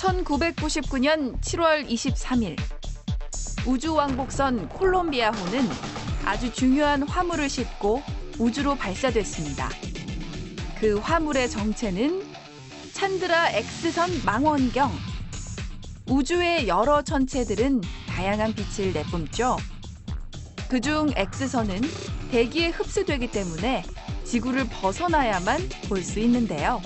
1999년 7월 23일 우주왕복선 콜롬비아호는 아주 중요한 화물을 싣고 우주로 발사됐습니다. 그 화물의 정체는 찬드라 X선 망원경. 우주의 여러 천체들은 다양한 빛을 내뿜죠. 그중 X선은 대기에 흡수되기 때문에 지구를 벗어나야만 볼 수 있는데요.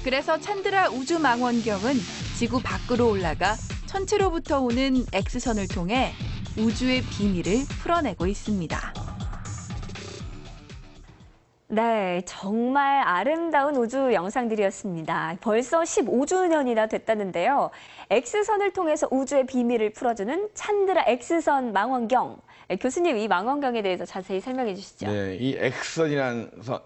그래서 찬드라 우주망원경은 지구 밖으로 올라가 천체로부터 오는 X선을 통해 우주의 비밀을 풀어내고 있습니다. 네, 정말 아름다운 우주 영상들이었습니다. 벌써 15주년이나 됐다는데요. X선을 통해서 우주의 비밀을 풀어주는 찬드라 X선 망원경. 교수님, 이 망원경에 대해서 자세히 설명해 주시죠. 네, 이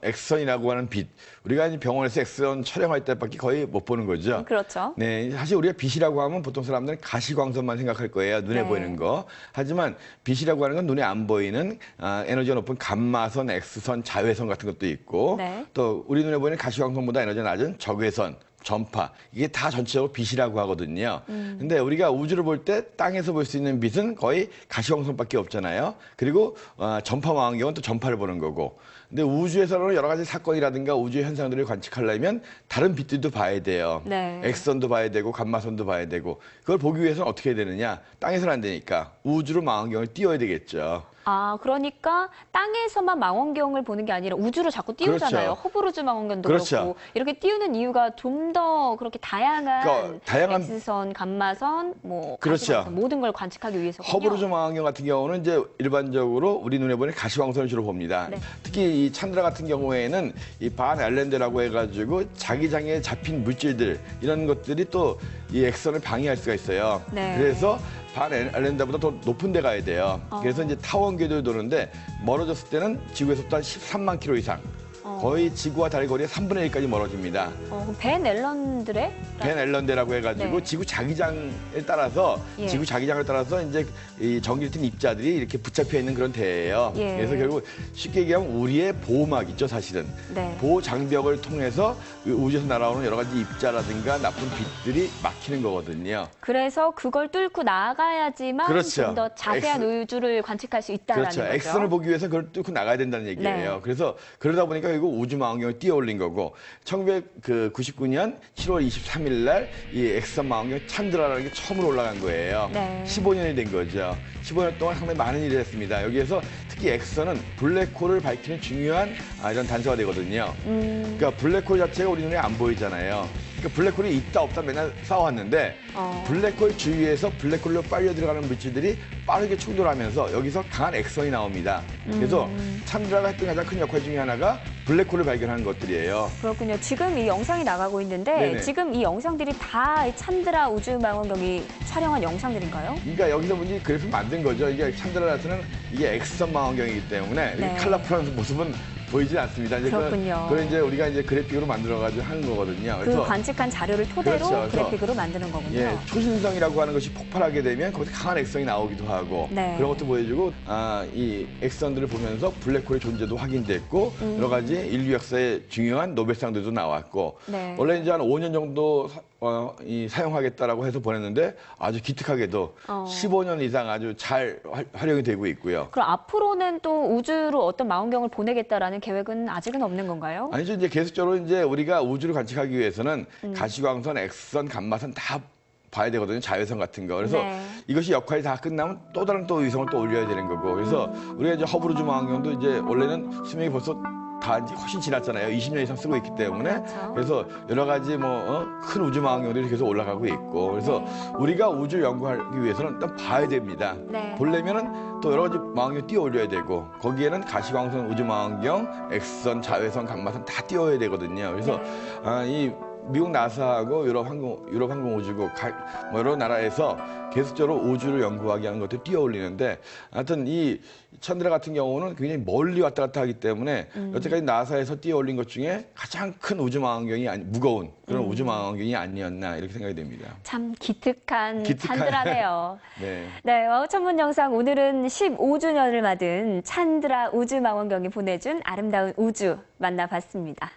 X선이라고 하는 빛. 우리가 이제 병원에서 X선 촬영할 때밖에 거의 못 보는 거죠. 그렇죠. 네, 사실 우리가 빛이라고 하면 보통 사람들은 가시광선만 생각할 거예요. 눈에 보이는 거. 하지만 빛이라고 하는 건 눈에 안 보이는 에너지가 높은 감마선, X선, 자외선 같은 것도 있고 또 우리 눈에 보이는 가시광선보다 에너지가 낮은 적외선, 전파, 이게 다 전체적으로 빛이라고 하거든요. 근데 우리가 우주를 볼 때 땅에서 볼 수 있는 빛은 거의 가시광선밖에 없잖아요. 그리고 전파 망원경은 또 전파를 보는 거고. 근데 우주에서는 여러 가지 사건이라든가 우주의 현상들을 관측하려면 다른 빛들도 봐야 돼요. X선도 봐야 되고 감마선도 봐야 되고. 그걸 보기 위해서는 어떻게 해야 되느냐? 땅에서는 안 되니까 우주로 망원경을 띄워야 되겠죠. 아, 그러니까 땅에서만 망원경을 보는 게 아니라 우주로 자꾸 띄우잖아요. 허브루즈 망원경도 그렇고. 이렇게 띄우는 이유가 좀 더 그렇게 다양한 X선, 감마선, 가시광선 모든 걸 관측하기 위해서군요. 허브루즈 망원경 같은 경우는 이제 일반적으로 우리 눈에 보이는 가시광선을 주로 봅니다. 특히 이 찬드라 같은 경우에는 이 반 알렌드라고 해가지고 자기장에 잡힌 물질들 이런 것들이 또 이 X선을 방해할 수가 있어요. 그래서 반 알렌드보다 더 높은 데 가야 돼요. 그래서 이제 타원 궤도를 도는데 멀어졌을 때는 지구에서부터 한 13만 킬로 이상. 거의 지구와 달 거리의 3분의 1까지 멀어집니다. 벤 앨런드레? 벤 앨런드라고 해가지고 지구 자기장에 따라서 지구 자기장을 따라서 이제 이 전기를 띤 입자들이 이렇게 붙잡혀 있는 그런 대예요. 그래서 결국 쉽게 얘기하면 우리의 보호막 있죠, 사실은. 보호 장벽을 통해서 우주에서 날아오는 여러 가지 입자라든가 나쁜 빛들이 막히는 거거든요. 그래서 그걸 뚫고 나가야지만 좀 더 자세한 우주를 관측할 수 있다는 거죠. X선을 보기 위해서 그걸 뚫고 나가야 된다는 얘기예요. 그래서 그러다 보니까 결국 우주망원경을 띄워 올린 거고 1999년 7월 23일 날 이 X선 망원경 찬드라라는 게 처음으로 올라간 거예요. 15년이 된 거죠. 15년 동안 상당히 많은 일을 했습니다. 여기에서 특히 X선은 블랙홀을 밝히는 중요한 이런 단서가 되거든요. 그러니까 블랙홀 자체가 우리 눈에 안 보이잖아요. 그러니까 블랙홀이 있다 없다 맨날 싸워왔는데 블랙홀 주위에서 블랙홀로 빨려 들어가는 물질들이 빠르게 충돌하면서 여기서 강한 X선이 나옵니다. 그래서 찬드라가 했던 가장 큰 역할 중에 하나가 블랙홀을 발견하는 것들이에요. 그렇군요. 지금 이 영상이 나가고 있는데 지금 이 영상들이 다 찬드라 우주망원경이 촬영한 영상들인가요? 그러니까 여기서 문제 그래프를 만든 거죠. 이게 찬드라 자체는 이게 X선 망원경이기 때문에 컬러풀한 모습은 보이지 않습니다. 그걸 이제 우리가 이제 그래픽으로 만들어가지고 하는 거거든요. 그래서 관측한 자료를 토대로 그래픽으로 만드는 거군요. 초신성이라고 하는 것이 폭발하게 되면 거기서 강한 X선이 나오기도 하고 그런 것도 보여주고 이 X선들을 보면서 블랙홀의 존재도 확인됐고 여러 가지 인류 역사의 중요한 노벨상들도 나왔고 원래 이제 한 5년 정도 사용하겠다라고 해서 보냈는데 아주 기특하게도 15년 이상 아주 잘 활용이 되고 있고요. 그럼 앞으로는 또 우주로 어떤 망원경을 보내겠다라는 계획은 아직은 없는 건가요? 아니죠. 이제 계속적으로 이제 우리가 우주를 관측하기 위해서는 가시광선, X선, 감마선 다 봐야 되거든요. 자외선 같은 거. 그래서 이것이 역할이 다 끝나면 또 다른 또 위성을 또 올려야 되는 거고. 그래서 우리가 이제 허브루즈 망원경도 이제 원래는 수명이 벌써 다 이제 훨씬 지났잖아요. 20년 이상 쓰고 있기 때문에. 그래서 여러 가지 큰 우주 망원경들이 계속 올라가고 있고. 그래서 우리가 우주를 연구하기 위해서는 일단 봐야 됩니다. 보려면은 또 여러 가지 망원경 띄워 올려야 되고 거기에는 가시광선, 우주 망원경, X선, 자외선, 감마선 다 띄워야 되거든요. 그래서 이 미국 나사하고 유럽항공우주국 여러 나라에서 계속적으로 우주를 연구하게 하는 것들 띄워 올리는데 하여튼 이 찬드라 같은 경우는 굉장히 멀리 왔다 갔다 하기 때문에 여태까지 나사에서 띄워 올린 것 중에 가장 큰 우주망원경이 무거운 그런 우주망원경이 아니었나 이렇게 생각이 됩니다. 참 기특한 찬드라네요. 천문 영상 오늘은 15주년을 맞은 찬드라 우주망원경이 보내준 아름다운 우주 만나봤습니다.